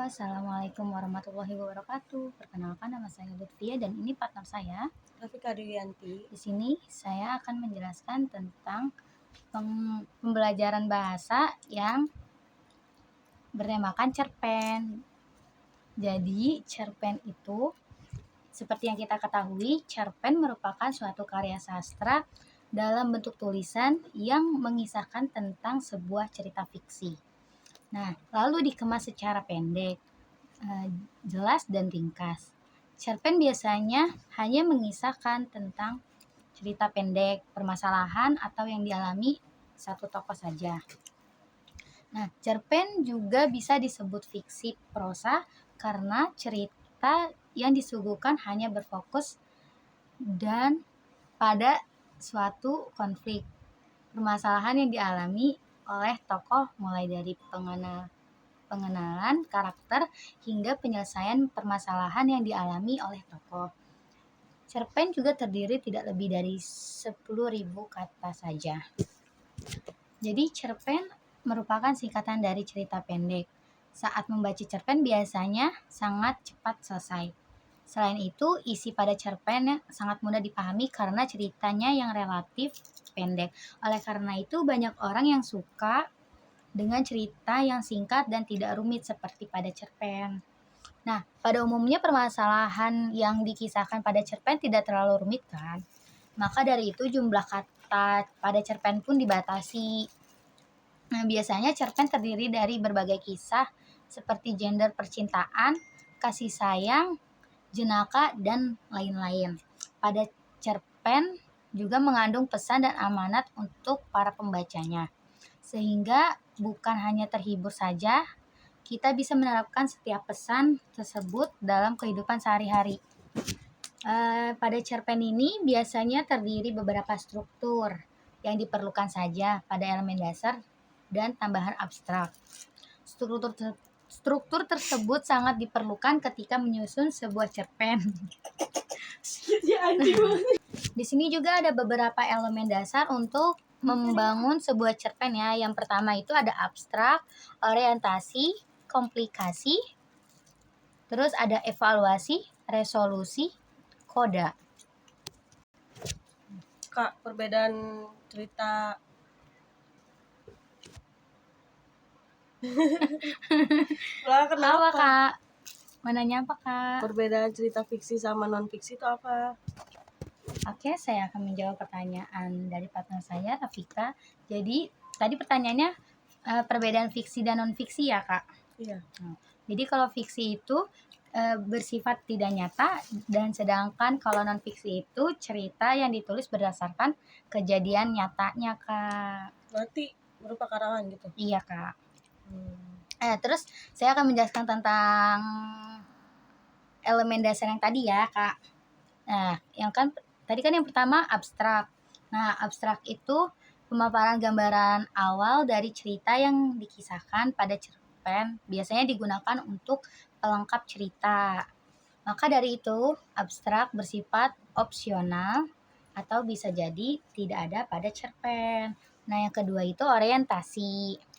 Assalamualaikum warahmatullahi wabarakatuh. Perkenalkan, nama saya Lutfia dan ini partner saya. Rafika Dewianti. Di sini saya akan menjelaskan tentang pembelajaran bahasa yang bernamakan cerpen. Jadi, cerpen itu seperti yang kita ketahui, cerpen merupakan suatu karya sastra dalam bentuk tulisan yang mengisahkan tentang sebuah cerita fiksi. Nah, lalu dikemas secara pendek, jelas dan ringkas. Cerpen biasanya hanya mengisahkan tentang cerita pendek, permasalahan atau yang dialami satu tokoh saja. Nah, cerpen juga bisa disebut fiksi prosa karena cerita yang disuguhkan hanya berfokus dan pada suatu konflik, permasalahan yang dialami oleh tokoh mulai dari pengenalan karakter hingga penyelesaian permasalahan yang dialami oleh tokoh. Cerpen juga terdiri tidak lebih dari 10.000 kata saja. Jadi cerpen merupakan singkatan dari cerita pendek. Saat membaca cerpen biasanya sangat cepat selesai. Selain itu, isi pada cerpen sangat mudah dipahami karena ceritanya yang relatif pendek. Oleh karena itu, banyak orang yang suka dengan cerita yang singkat dan tidak rumit seperti pada cerpen. Nah, pada umumnya permasalahan yang dikisahkan pada cerpen tidak terlalu rumit kan? Maka dari itu jumlah kata pada cerpen pun dibatasi. Nah, biasanya cerpen terdiri dari berbagai kisah seperti gender percintaan, kasih sayang, jenaka, dan lain-lain. Pada cerpen juga mengandung pesan dan amanat untuk para pembacanya. Sehingga bukan hanya terhibur saja, kita bisa menerapkan setiap pesan tersebut dalam kehidupan sehari-hari. Pada cerpen ini biasanya terdiri beberapa struktur yang diperlukan saja pada elemen dasar dan tambahan abstrak. Struktur tersebut sangat diperlukan ketika menyusun sebuah cerpen. Di sini juga ada beberapa elemen dasar untuk membangun sebuah cerpen ya. Yang pertama itu ada abstrak, orientasi, komplikasi, terus ada evaluasi, resolusi, koda. Kak, perbedaan cerita Apa Kak? Mananya apa Kak? Perbedaan cerita fiksi sama non fiksi itu apa? Oke, saya akan menjawab pertanyaan dari partner saya, Rafika. Jadi, tadi pertanyaannya perbedaan fiksi dan non fiksi ya Kak? Iya. Jadi kalau fiksi itu bersifat tidak nyata, dan sedangkan kalau non fiksi itu cerita yang ditulis berdasarkan kejadian nyatanya Kak. Berarti berupa karangan gitu? Iya Kak. Terus saya akan menjelaskan tentang elemen dasar yang tadi ya Kak. Nah, tadi kan yang pertama abstrak. Nah, abstrak itu pemaparan gambaran awal dari cerita yang dikisahkan pada cerpen, biasanya digunakan untuk pelengkap cerita. Maka dari itu, abstrak bersifat opsional atau bisa jadi tidak ada pada cerpen. Nah, yang kedua itu orientasi.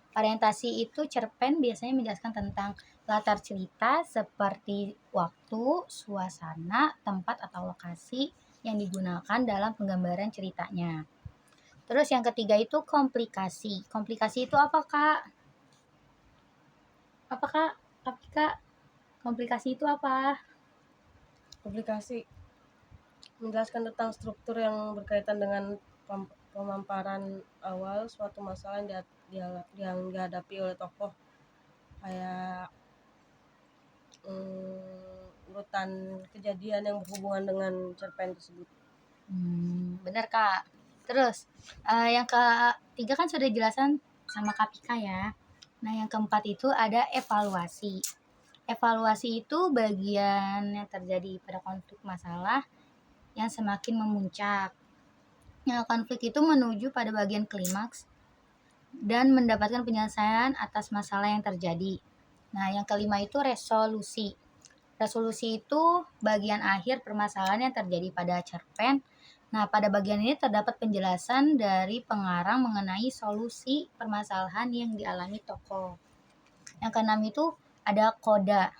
Orientasi itu cerpen biasanya menjelaskan tentang latar cerita seperti waktu, suasana, tempat atau lokasi yang digunakan dalam penggambaran ceritanya. Terus yang ketiga itu komplikasi. Komplikasi itu apa Kak? Apa Kak? Tapi Kak, komplikasi itu apa? Komplikasi menjelaskan tentang struktur yang berkaitan dengan pemaparan awal suatu masalah yang dihadapi oleh tokoh, kayak urutan kejadian yang berhubungan dengan cerpen tersebut. Benar Kak. Terus yang ketiga kan sudah dijelasan sama Kak Pika ya. Nah, yang keempat itu ada evaluasi. Evaluasi itu bagian yang terjadi pada konflik masalah yang semakin memuncak. Nah, konflik itu menuju pada bagian klimaks dan mendapatkan penyelesaian atas masalah yang terjadi. Nah, yang kelima itu resolusi. Resolusi itu bagian akhir permasalahan yang terjadi pada cerpen. Nah, pada bagian ini terdapat penjelasan dari pengarang mengenai solusi permasalahan yang dialami tokoh. Yang keenam itu ada koda.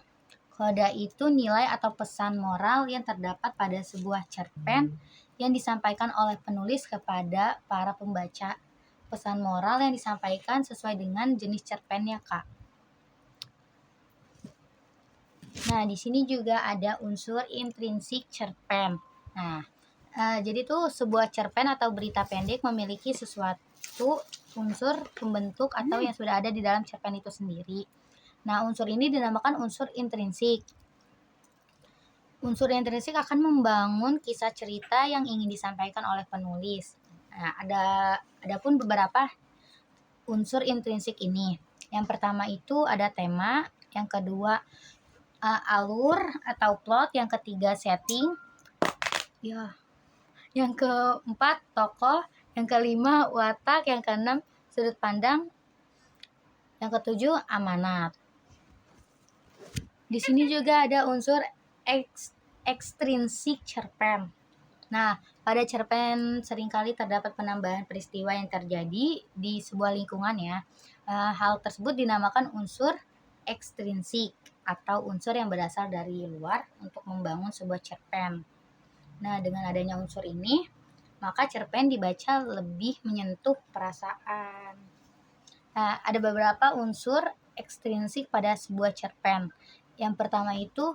Koda itu nilai atau pesan moral yang terdapat pada sebuah cerpen yang disampaikan oleh penulis kepada para pembaca. Pesan moral yang disampaikan sesuai dengan jenis cerpennya, Kak. Nah, di sini juga ada unsur intrinsik cerpen. Nah, jadi tuh sebuah cerpen atau berita pendek memiliki sesuatu unsur pembentuk atau yang sudah ada di dalam cerpen itu sendiri. Nah, unsur ini dinamakan unsur intrinsik. Unsur intrinsik akan membangun kisah cerita yang ingin disampaikan oleh penulis. Nah, adapun beberapa unsur intrinsik ini. Yang pertama itu ada tema, yang kedua alur atau plot, yang ketiga setting, ya, yang keempat tokoh, yang kelima watak, yang keenam sudut pandang, yang ketujuh amanat. Di sini juga ada unsur ekstrinsik cerpen. Nah, pada cerpen seringkali terdapat penambahan peristiwa yang terjadi di sebuah lingkungan ya. Hal tersebut dinamakan unsur ekstrinsik atau unsur yang berasal dari luar untuk membangun sebuah cerpen. Nah, dengan adanya unsur ini, maka cerpen dibaca lebih menyentuh perasaan. Nah, ada beberapa unsur ekstrinsik pada sebuah cerpen. Yang pertama itu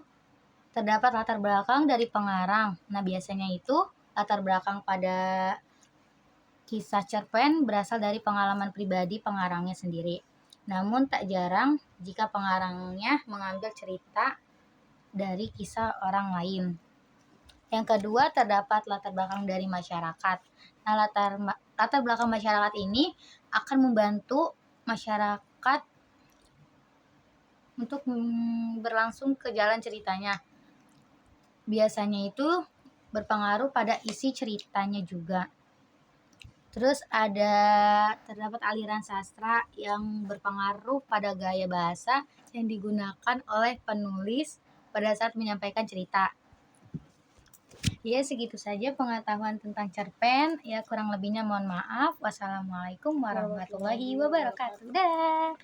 terdapat latar belakang dari pengarang. Nah, biasanya itu latar belakang pada kisah cerpen berasal dari pengalaman pribadi pengarangnya sendiri. Namun tak jarang jika pengarangnya mengambil cerita dari kisah orang lain. Yang kedua, terdapat latar belakang dari masyarakat. Nah, latar belakang masyarakat ini akan membantu masyarakat untuk berlangsung ke jalan ceritanya. Biasanya itu berpengaruh pada isi ceritanya juga. Terus terdapat aliran sastra yang berpengaruh pada gaya bahasa yang digunakan oleh penulis pada saat menyampaikan cerita. Ya, segitu saja pengetahuan tentang cerpen. Ya, kurang lebihnya mohon maaf. Wassalamualaikum warahmatullahi wabarakatuh. Dah.